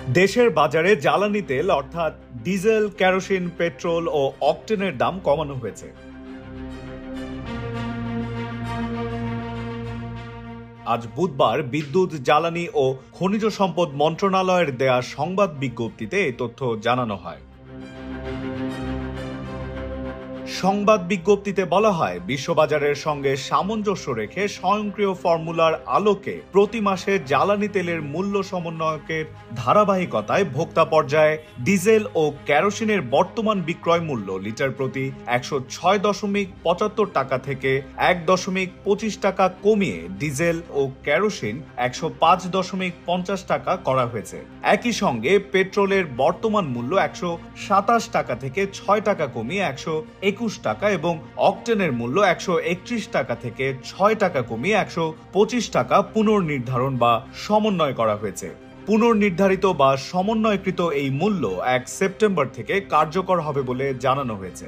দেশের বাজারে জ্বালানি তেল অর্থাৎ ডিজেল, কেরোসিন, পেট্রোল ও অকটেনের দাম কমানো হয়েছে। আজ বুধবার বিদ্যুৎ, জ্বালানি ও খনিজ সম্পদ মন্ত্রণালয়ের দেয়া সংবাদ বিজ্ঞপ্তিতে এই তথ্য জানানো হয়। সংবাদ বিজ্ঞপ্তিতে বলা হয়, বিশ্ববাজারের সঙ্গে সামঞ্জস্য রেখে স্বয়ংক্রিয় ফর্মুলার আলোকে প্রতি মাসে জ্বালানি তেলের মূল্য সমন্বয়কের ধারাবাহিকতায় ভোক্তা পর্যায়ে ডিজেল ও কেরোসিনের বর্তমান বিক্রয় মূল্য লিটার প্রতি 106.75 টাকা থেকে 1.25 টাকা কমিয়ে ডিজেল ও কেরোসিন 105.50 টাকা করা হয়েছে। একই সঙ্গে পেট্রোলের বর্তমান মূল্য 127 টাকা থেকে 6 টাকা কমিয়ে 121 টাকা এবং অকটেনের মূল্য 131 টাকা থেকে 6 টাকা কমিয়ে 125 টাকা পুনর্নির্ধারণ বা সমন্বয় করা হয়েছে। পুনর্নির্ধারিত বা সমন্বয়কৃত এই মূল্য 1 সেপ্টেম্বর থেকে কার্যকর হবে বলে জানানো হয়েছে।